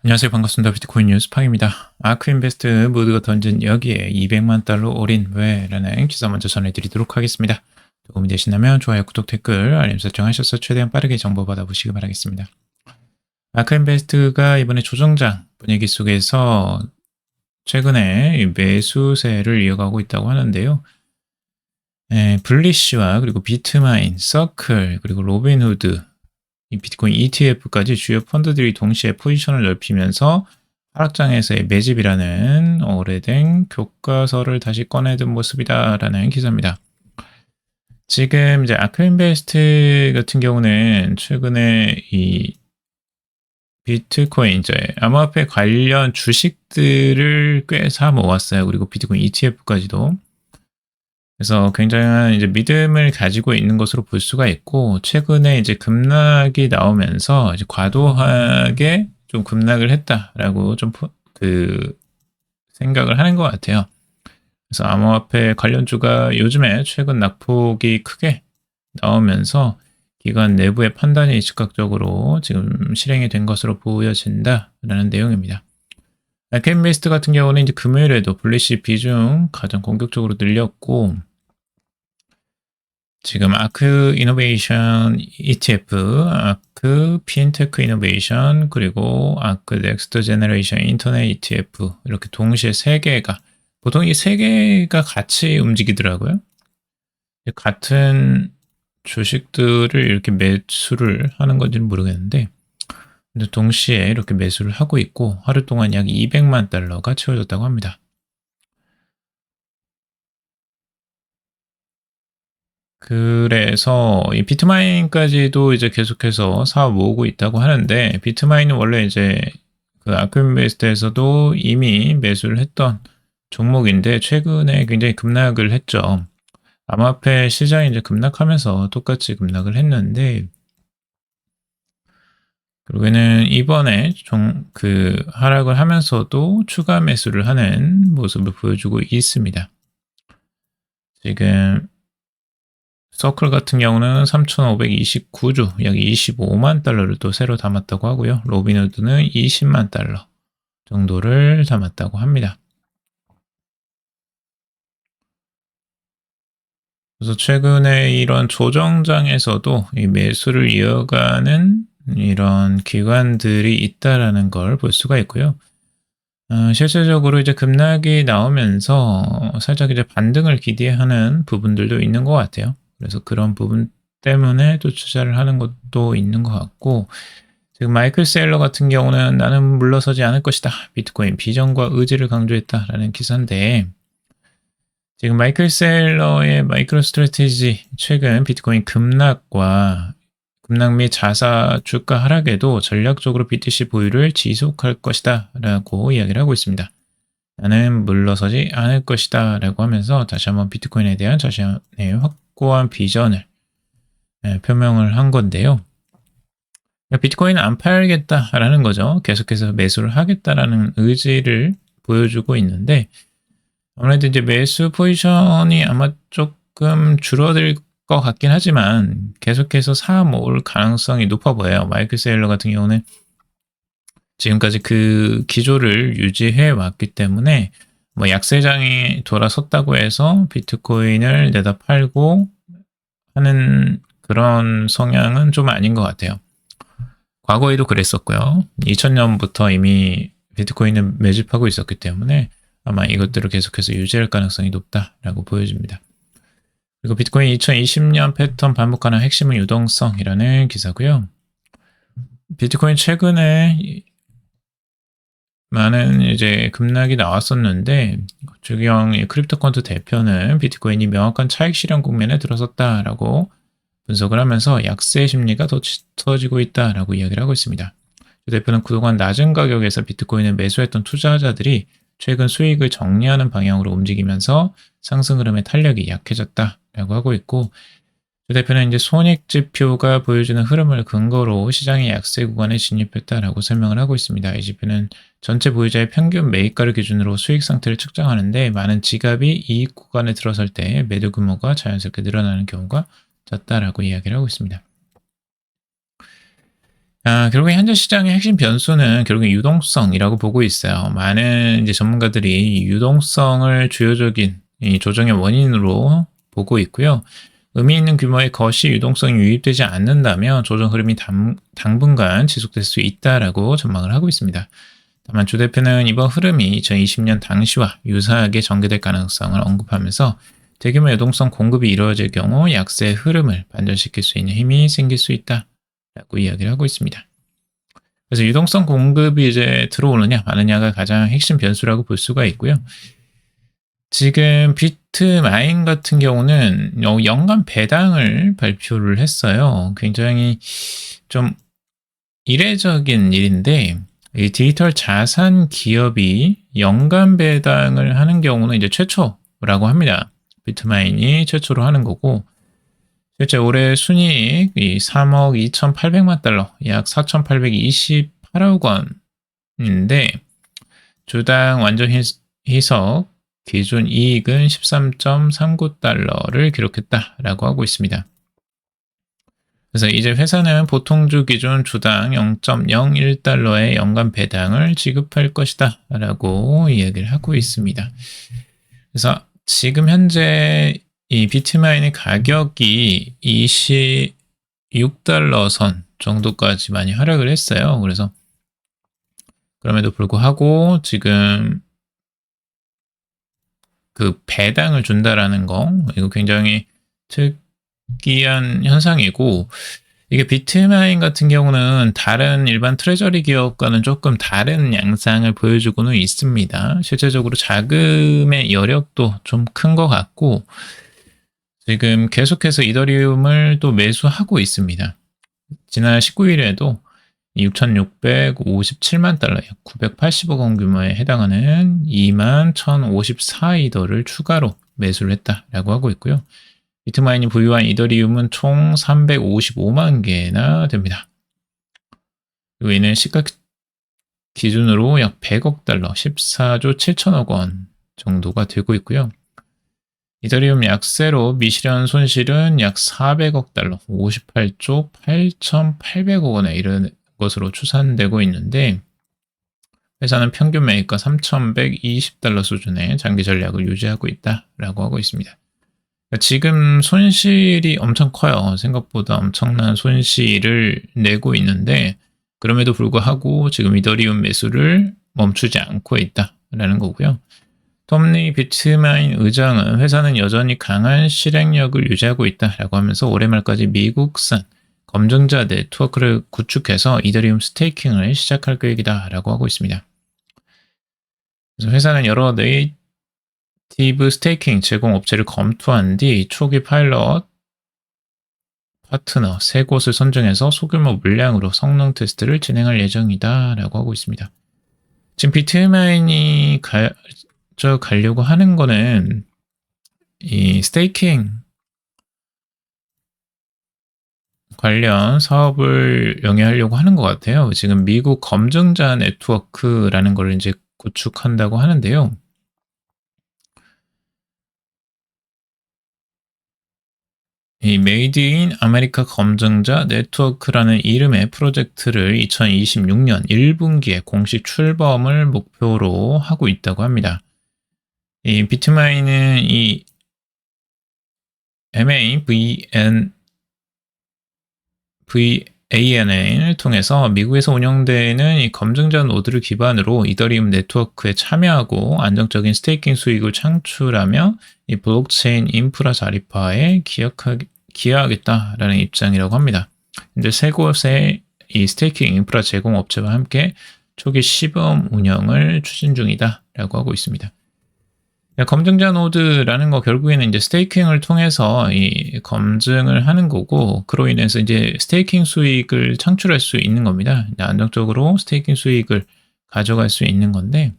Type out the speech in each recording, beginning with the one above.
안녕하세요. 반갑습니다. 비트코인 뉴스 팡입니다. 아크인베스트 모두가 던진 여기에 200만 달러 올인 왜라는 기사 먼저 전해드리도록 하겠습니다. 도움이 되신다면 좋아요, 구독, 댓글, 알림 설정하셔서 최대한 빠르게 정보 받아보시기 바라겠습니다. 아크인베스트가 이번에 조정장 분위기 속에서 최근에 매수세를 이어가고 있다고 하는데요. 블리쉬와 그리고 비트마인, 서클, 그리고 로빈후드, 이 비트코인 ETF까지 주요 펀드들이 동시에 포지션을 넓히면서 하락장에서의 매집이라는 오래된 교과서를 다시 꺼내든 모습이다라는 기사입니다. 지금 이제 아크인베스트 같은 경우는 최근에 이 비트코인 이제 암호화폐 관련 주식들을 꽤 사 모았어요. 그리고 비트코인 ETF까지도. 그래서 굉장한 이제 믿음을 가지고 있는 것으로 볼 수가 있고, 최근에 이제 급락이 나오면서 이제 과도하게 좀 급락을 했다라고 좀 생각을 하는 것 같아요. 그래서 암호화폐 관련주가 요즘에 최근 낙폭이 크게 나오면서 기관 내부의 판단이 즉각적으로 지금 실행이 된 것으로 보여진다라는 내용입니다. 아크인베스트 같은 경우는 이제 금요일에도 블리쉬 비중 가장 공격적으로 늘렸고, 지금 아크 이노베이션 ETF, 아크 핀테크 이노베이션, 그리고 아크 넥스트 제너레이션 인터넷 ETF 이렇게 동시에 3개가, 보통 이 3개가 같이 움직이더라고요. 같은 주식들을 이렇게 매수를 하는 건지는 모르겠는데, 근데 동시에 이렇게 매수를 하고 있고 하루 동안 약 200만 달러가 채워졌다고 합니다. 그래서 이 비트마인까지도 이제 계속해서 사 모으고 있다고 하는데, 비트마인은 원래 이제 그 아크인베스트에서도 이미 매수를 했던 종목인데 최근에 굉장히 급락을 했죠. 암호화폐 시장이 이제 급락하면서 똑같이 급락을 했는데, 결국에는 이번에 하락을 하면서도 추가 매수를 하는 모습을 보여주고 있습니다. 지금 서클 같은 경우는 3,529주, 약 25만 달러를 또 새로 담았다고 하고요. 로빈후드는 20만 달러 정도를 담았다고 합니다. 그래서 최근에 이런 조정장에서도 이 매수를 이어가는 이런 기관들이 있다라는 걸 볼 수가 있고요. 실질적으로 이제 급락이 나오면서 살짝 이제 반등을 기대하는 부분들도 있는 것 같아요. 그래서 그런 부분 때문에 또 투자를 하는 것도 있는 것 같고, 지금 마이클 세일러 같은 경우는 나는 물러서지 않을 것이다. 비트코인 비전과 의지를 강조했다라는 기사인데, 지금 마이클 세일러의 마이크로 스트래티지, 최근 비트코인 급락 및 자사 주가 하락에도 전략적으로 BTC 보유를 지속할 것이다 라고 이야기를 하고 있습니다. 나는 물러서지 않을 것이다 라고 하면서 다시 한번 비트코인에 대한 자신의 확고한 비전을 표명을 한 건데요. 비트코인은 안 팔겠다라는 거죠. 계속해서 매수를 하겠다라는 의지를 보여주고 있는데, 아무래도 이제 매수 포지션이 아마 조금 줄어들 것 같긴 하지만 계속해서 사 모을 가능성이 높아 보여요. 마이클 세일러 같은 경우는 지금까지 그 기조를 유지해 왔기 때문에 뭐 약세장이 돌아섰다고 해서 비트코인을 내다 팔고 하는 그런 성향은 좀 아닌 것 같아요. 과거에도 그랬었고요. 2000년부터 이미 비트코인을 매집하고 있었기 때문에 아마 이것들을 계속해서 유지할 가능성이 높다라고 보여집니다. 그리고 비트코인 2020년 패턴 반복하는 핵심은 유동성이라는 기사고요. 비트코인 최근에 많은 이제 급락이 나왔었는데, 주경 크립토컨트 대표는 비트코인이 명확한 차익 실현 국면에 들어섰다라고 분석을 하면서 약세 심리가 더 짙어지고 있다라고 이야기를 하고 있습니다. 주 대표는 그동안 낮은 가격에서 비트코인을 매수했던 투자자들이 최근 수익을 정리하는 방향으로 움직이면서 상승 흐름의 탄력이 약해졌다라고 하고 있고, 주 대표는 이제 손익 지표가 보여주는 흐름을 근거로 시장의 약세 구간에 진입했다라고 설명을 하고 있습니다. 이 지표는 전체 보유자의 평균 매입가를 기준으로 수익 상태를 측정하는데, 많은 지갑이 이익 구간에 들어설 때 매도 규모가 자연스럽게 늘어나는 경우가 졌다라고 이야기를 하고 있습니다. 결국에 현재 시장의 핵심 변수는 결국에 유동성이라고 보고 있어요. 많은 이제 전문가들이 이 유동성을 주요적인 이 조정의 원인으로 보고 있고요. 의미 있는 규모의 거시 유동성이 유입되지 않는다면 조정 흐름이 당분간 지속될 수 있다라고 전망을 하고 있습니다. 다만 주 대표는 이번 흐름이 2020년 당시와 유사하게 전개될 가능성을 언급하면서 대규모 유동성 공급이 이루어질 경우 약세의 흐름을 반전시킬 수 있는 힘이 생길 수 있다라고 이야기를 하고 있습니다. 그래서 유동성 공급이 이제 들어오느냐 마느냐가 가장 핵심 변수라고 볼 수가 있고요. 지금 비트마인 같은 경우는 연간 배당을 발표를 했어요. 굉장히 좀 이례적인 일인데 이 디지털 자산 기업이 연간 배당을 하는 경우는 이제 최초라고 합니다. 비트마인이 최초로 하는 거고 실제 올해 순이익 3억 2,800만 달러, 약 4,828억 원인데 주당 완전 희석 기준 이익은 13.39달러를 기록했다라고 하고 있습니다. 그래서 이제 회사는 보통주 기준 주당 0.01달러의 연간 배당을 지급할 것이다 라고 이야기를 하고 있습니다. 그래서 지금 현재 이 비트마인의 가격이 26달러 선 정도까지 많이 하락을 했어요. 그래서 그럼에도 불구하고 지금 그 배당을 준다라는 거 이거 굉장히 특이한 현상이고 이게 비트마인 같은 경우는 다른 일반 트레저리 기업과는 조금 다른 양상을 보여주고는 있습니다. 실제적으로 자금의 여력도 좀 큰 것 같고 지금 계속해서 이더리움을 또 매수하고 있습니다. 지난 19일에도 6,657만 달러, 약 980억 원 규모에 해당하는 21,054이더를 추가로 매수를 했다라고 하고 있고요. 비트마인이 보유한 이더리움은 총 355만 개나 됩니다. 그리고 이는 시가 기준으로 약 100억 달러, 14조 7천억 원 정도가 되고 있고요. 이더리움 약세로 미실현 손실은 약 400억 달러, 58조 8,800억 원에 이르는 것으로 추산되고 있는데 회사는 평균 매입가 3,120달러 수준의 장기 전략을 유지하고 있다라고 하고 있습니다. 지금 손실이 엄청 커요. 생각보다 엄청난 손실을 내고 있는데 그럼에도 불구하고 지금 이더리움 매수를 멈추지 않고 있다라는 거고요. 톰리 비트마인 의장은 회사는 여전히 강한 실행력을 유지하고 있다라고 하면서 올해 말까지 미국산 검증자 네트워크를 구축해서 이더리움 스테이킹을 시작할 계획이다라고 하고 있습니다. 그래서 회사는 여러 네이티브 스테이킹 제공 업체를 검토한 뒤 초기 파일럿 파트너 3곳을 선정해서 소규모 물량으로 성능 테스트를 진행할 예정이다라고 하고 있습니다. 지금 비트마인이 가려고 하는 거는 이 스테이킹 관련 사업을 영위하려고 하는 것 같아요. 지금 미국 검증자 네트워크라는 걸 이제 구축한다고 하는데요. 이 메이드 인 아메리카 검증자 네트워크라는 이름의 프로젝트를 2026년 1분기에 공식 출범을 목표로 하고 있다고 합니다. 이 비트마인은 이 VAN을 통해서 미국에서 운영되는 이 검증자 노드를 기반으로 이더리움 네트워크에 참여하고 안정적인 스테이킹 수익을 창출하며 이 블록체인 인프라 자립화에 기여하겠다라는 입장이라고 합니다. 근데 세 곳의 이 스테이킹 인프라 제공 업체와 함께 초기 시범 운영을 추진 중이다라고 하고 있습니다. 검증자 노드라는 거 결국에는 이제 스테이킹을 통해서 이 검증을 하는 거고 그로 인해서 이제 스테이킹 수익을 창출할 수 있는 겁니다. 안정적으로 스테이킹 수익을 가져갈 수 있는 건데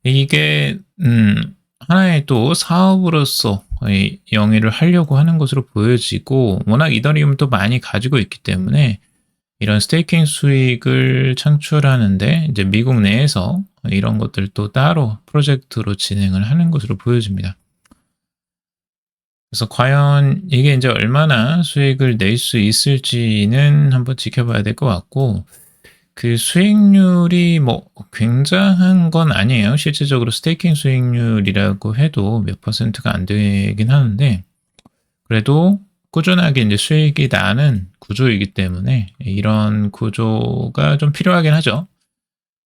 이게 하나의 또 사업으로서 영위를 하려고 하는 것으로 보여지고 워낙 이더리움도 많이 가지고 있기 때문에 이런 스테이킹 수익을 창출하는데 이제 미국 내에서 이런 것들도 따로 프로젝트로 진행을 하는 것으로 보여집니다. 그래서 과연 이게 이제 얼마나 수익을 낼 수 있을지는 한번 지켜봐야 될 것 같고, 그 수익률이 뭐 굉장한 건 아니에요. 실질적으로 스테이킹 수익률이라고 해도 몇 퍼센트가 안 되긴 하는데, 그래도 꾸준하게 이제 수익이 나는 구조이기 때문에 이런 구조가 좀 필요하긴 하죠.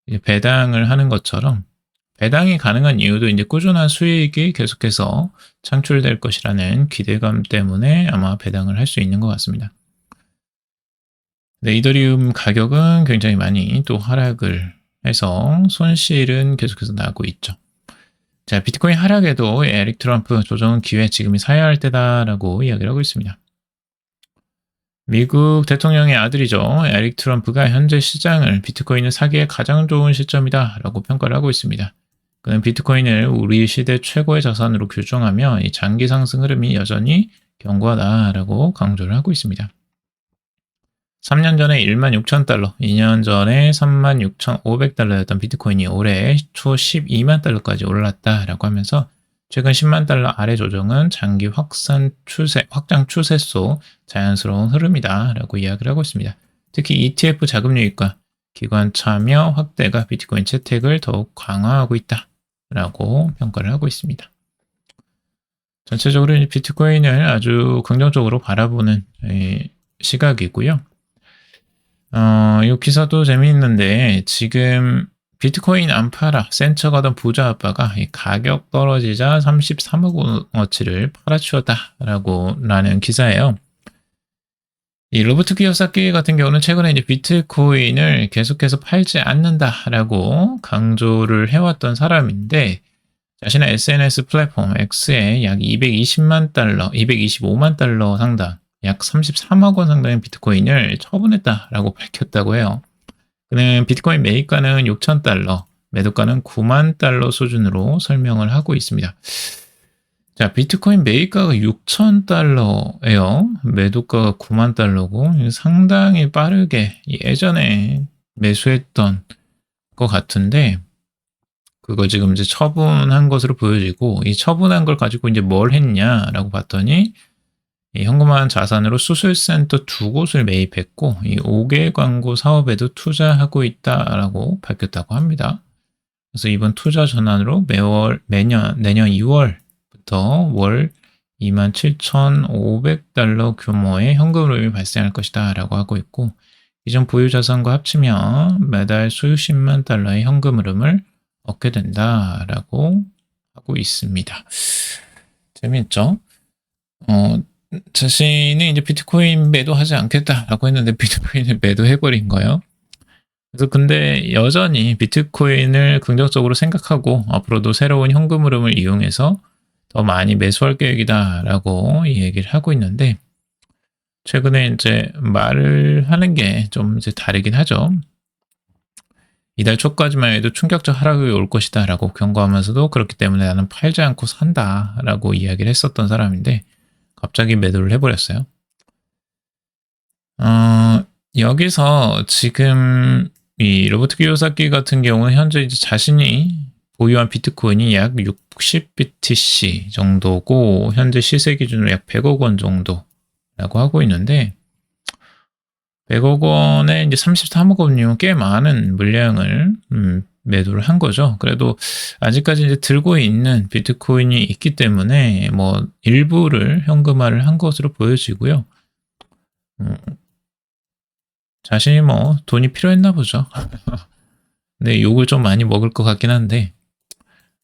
이제 배당을 하는 것처럼 배당이 가능한 이유도 이제 꾸준한 수익이 계속해서 창출될 것이라는 기대감 때문에 아마 배당을 할 수 있는 것 같습니다. 네, 이더리움 가격은 굉장히 많이 또 하락을 해서 손실은 계속해서 나고 있죠. 자, 비트코인 하락에도 에릭 트럼프 조정 기회 지금이 사야 할 때다라고 이야기를 하고 있습니다. 미국 대통령의 아들이죠. 에릭 트럼프가 현재 시장을 비트코인을 사기에 가장 좋은 시점이다 라고 평가를 하고 있습니다. 그는 비트코인을 우리 시대 최고의 자산으로 규정하며 이 장기 상승 흐름이 여전히 견고하다라고 강조를 하고 있습니다. 3년 전에 16,000달러, 2년 전에 36,500달러였던 비트코인이 올해 초 12만 달러까지 올랐다라고 하면서 최근 10만 달러 아래 조정은 장기 확장 추세 속 자연스러운 흐름이다라고 이야기를 하고 있습니다. 특히 ETF 자금 유입과 기관 참여 확대가 비트코인 채택을 더욱 강화하고 있다라고 평가를 하고 있습니다. 전체적으로 비트코인을 아주 긍정적으로 바라보는 시각이고요. 이 기사도 재미있는데 지금 비트코인 안 팔아 센처가던 부자 아빠가 가격 떨어지자 33억 원어치를 팔아치웠다라는 기사예요. 이 로버트 키요사키 같은 경우는 최근에 이제 비트코인을 계속해서 팔지 않는다라고 강조를 해왔던 사람인데 자신의 SNS 플랫폼 X에 약 220만 달러, 225만 달러 상당, 약 33억 원 상당의 비트코인을 처분했다라고 밝혔다고 해요. 그는 비트코인 매입가는 6,000달러, 매도가는 9만 달러 수준으로 설명을 하고 있습니다. 자, 비트코인 매입가가 6,000달러예요. 매도가가 9만 달러고 상당히 빠르게 예전에 매수했던 것 같은데 그거 지금 이제 처분한 것으로 보여지고 이 처분한 걸 가지고 이제 뭘 했냐라고 봤더니 이 현금화한 자산으로 수술센터 2곳을 매입했고 이 5개 광고 사업에도 투자하고 있다라고 밝혔다고 합니다. 그래서 이번 투자 전환으로 내년 2월부터 월 27,500달러 규모의 현금 흐름이 발생할 것이다 라고 하고 있고 기존 보유 자산과 합치면 매달 수십만 달러의 현금 흐름을 얻게 된다라고 하고 있습니다. 재미있죠? 자신이 이제 비트코인 매도하지 않겠다라고 했는데 비트코인을 매도해버린 거예요. 그래서 근데 여전히 비트코인을 긍정적으로 생각하고 앞으로도 새로운 현금 흐름을 이용해서 더 많이 매수할 계획이다라고 얘기를 하고 있는데 최근에 이제 말을 하는 게 좀 이제 다르긴 하죠. 이달 초까지만 해도 충격적 하락이 올 것이다 라고 경고하면서도 그렇기 때문에 나는 팔지 않고 산다 라고 이야기를 했었던 사람인데 갑자기 매도를 해버렸어요. 여기서 지금 이 로버트 키요사키 같은 경우는 현재 이제 자신이 보유한 비트코인이 약 60BTC 정도고 현재 시세 기준으로 약 100억 원 정도라고 하고 있는데 100억 원에 이제 33억 원이면 꽤 많은 물량을 매도를 한 거죠. 그래도 아직까지 이제 들고 있는 비트코인이 있기 때문에 뭐 일부를 현금화를 한 것으로 보여지고요. 자신이 뭐 돈이 필요했나 보죠. 근데 욕을 좀 많이 먹을 것 같긴 한데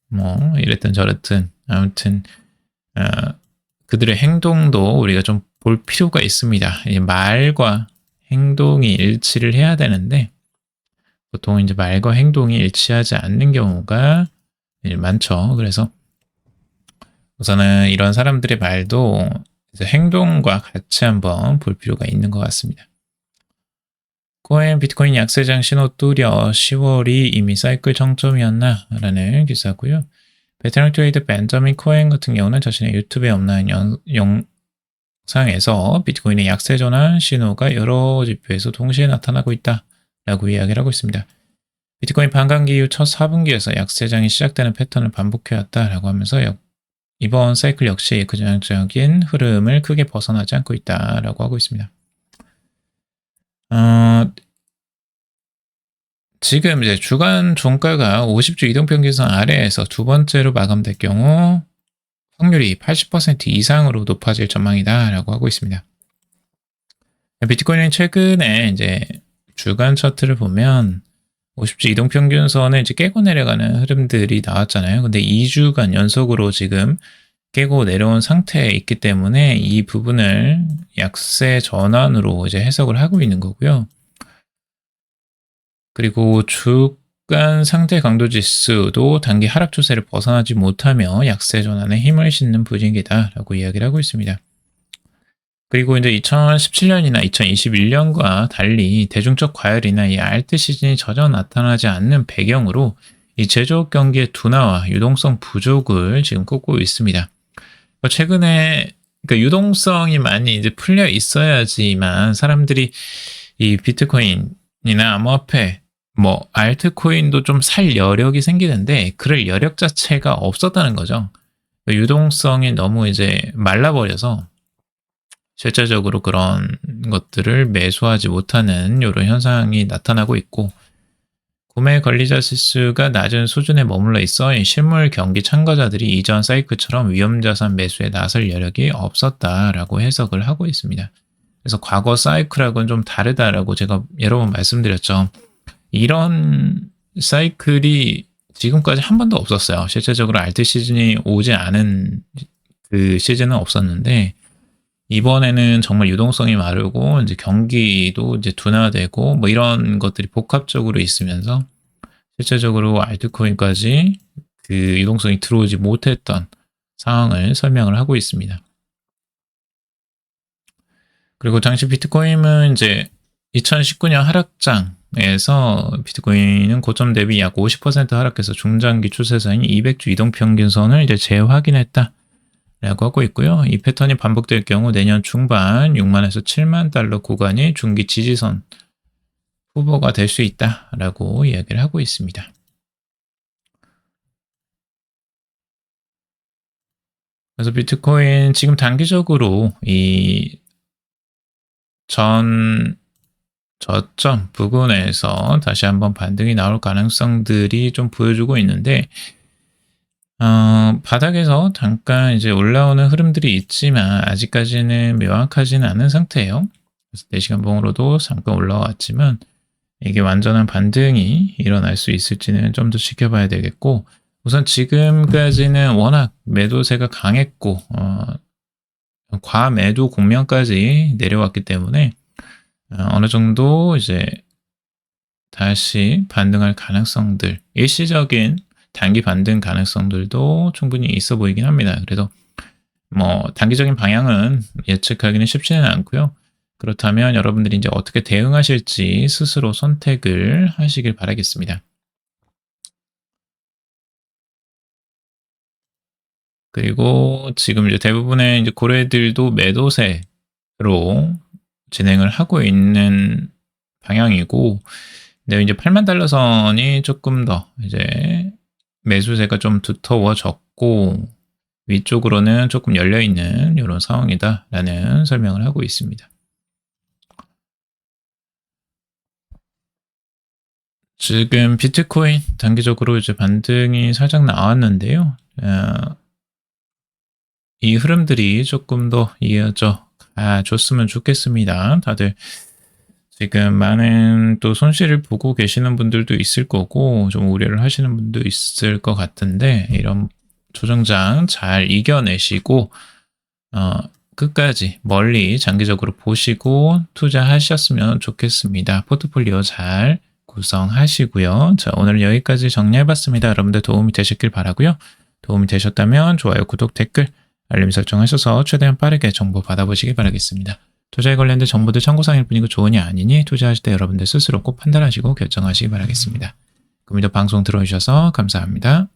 뭐 이랬든 저랬든 아무튼 그들의 행동도 우리가 좀 볼 필요가 있습니다. 말과 행동이 일치를 해야 되는데 보통 이제 말과 행동이 일치하지 않는 경우가 많죠. 그래서 우선은 이런 사람들의 말도 이제 행동과 같이 한번 볼 필요가 있는 것 같습니다. 코엔 비트코인 약세장 신호 뚜려 10월이 이미 사이클 정점이었나? 라는 기사고요. 베테랑 트레이더 벤저민 코엔 같은 경우는 자신의 유튜브에 업로드한 영상에서 비트코인의 약세 전환 신호가 여러 지표에서 동시에 나타나고 있다 라고 이야기를 하고 있습니다. 비트코인 반감기 이후 첫 4분기에서 약세장이 시작되는 패턴을 반복해왔다 라고 하면서 이번 사이클 역시 그 전형적인 흐름을 크게 벗어나지 않고 있다라고 하고 있습니다. 지금 이제 주간 종가가 50주 이동평균선 아래에서 두 번째로 마감될 경우 확률이 80% 이상으로 높아질 전망이다라고 하고 있습니다. 비트코인은 최근에 이제 주간 차트를 보면 50주 이동평균선을 이제 깨고 내려가는 흐름들이 나왔잖아요. 근데 2주간 연속으로 지금 깨고 내려온 상태에 있기 때문에 이 부분을 약세 전환으로 이제 해석을 하고 있는 거고요. 그리고 주간 상대 강도 지수도 단기 하락 추세를 벗어나지 못하며 약세 전환에 힘을 싣는 분위기다라고 이야기를 하고 있습니다. 그리고 이제 2017년이나 2021년과 달리 대중적 과열이나 이 알트 시즌이 전혀 나타나지 않는 배경으로 이 제조업 경기의 둔화와 유동성 부족을 지금 꼽고 있습니다. 최근에 그러니까 유동성이 많이 이제 풀려 있어야지만 사람들이 이 비트코인이나 암호화폐, 뭐 알트코인도 좀 살 여력이 생기는데 그럴 여력 자체가 없었다는 거죠. 유동성이 너무 이제 말라버려서 실제적으로 그런 것들을 매수하지 못하는 이런 현상이 나타나고 있고, 구매 권리자 지수가 낮은 수준에 머물러 있어 실물 경기 참가자들이 이전 사이클처럼 위험자산 매수에 나설 여력이 없었다라고 해석을 하고 있습니다. 그래서 과거 사이클하고는 좀 다르다라고 제가 여러 번 말씀드렸죠. 이런 사이클이 지금까지 한 번도 없었어요. 실제적으로 알트 시즌이 오지 않은 그 시즌은 없었는데, 이번에는 정말 유동성이 마르고 이제 경기도 이제 둔화되고 뭐 이런 것들이 복합적으로 있으면서 실제적으로 알트코인까지 그 유동성이 들어오지 못했던 상황을 설명을 하고 있습니다. 그리고 당시 비트코인은 이제 2019년 하락장에서 비트코인은 고점 대비 약 50% 하락해서 중장기 추세선인 200주 이동평균선을 이제 재확인했다 라고 하고 있고요. 이 패턴이 반복될 경우 내년 중반 6만에서 7만 달러 구간이 중기 지지선 후보가 될 수 있다라고 이야기를 하고 있습니다. 그래서 비트코인 지금 단기적으로 이 전 저점 부근에서 다시 한번 반등이 나올 가능성들이 좀 보여주고 있는데, 바닥에서 잠깐 이제 올라오는 흐름들이 있지만 아직까지는 명확하지는 않은 상태예요. 그래서 4시간 봉으로도 잠깐 올라왔지만 이게 완전한 반등이 일어날 수 있을지는 좀 더 지켜봐야 되겠고, 우선 지금까지는 워낙 매도세가 강했고 과매도 국면까지 내려왔기 때문에 어느 정도 이제 다시 반등할 가능성들, 일시적인 단기 반등 가능성들도 충분히 있어 보이긴 합니다. 그래도 뭐 단기적인 방향은 예측하기는 쉽지는 않고요. 그렇다면 여러분들이 이제 어떻게 대응하실지 스스로 선택을 하시길 바라겠습니다. 그리고 지금 이제 대부분의 이제 고래들도 매도세로 진행을 하고 있는 방향이고, 근데 이제 8만 달러 선이 조금 더 이제 매수세가 좀 두터워졌고 위쪽으로는 조금 열려있는 이런 상황이다라는 설명을 하고 있습니다. 지금 비트코인 단기적으로 이제 반등이 살짝 나왔는데요. 이 흐름들이 조금 더 이어져 줬으면 좋겠습니다. 다들 지금 많은 또 손실을 보고 계시는 분들도 있을 거고 좀 우려를 하시는 분도 있을 것 같은데, 이런 조정장 잘 이겨내시고 끝까지 멀리 장기적으로 보시고 투자하셨으면 좋겠습니다. 포트폴리오 잘 구성하시고요. 자, 오늘 여기까지 정리해봤습니다. 여러분들 도움이 되셨길 바라고요. 도움이 되셨다면 좋아요, 구독, 댓글, 알림 설정하셔서 최대한 빠르게 정보 받아보시기 바라겠습니다. 투자에 관련된 정보들 참고사항일 뿐이고 조언이 아니니 투자하실 때 여러분들 스스로 꼭 판단하시고 결정하시기 바라겠습니다. 그럼 방송 들어주셔서 감사합니다.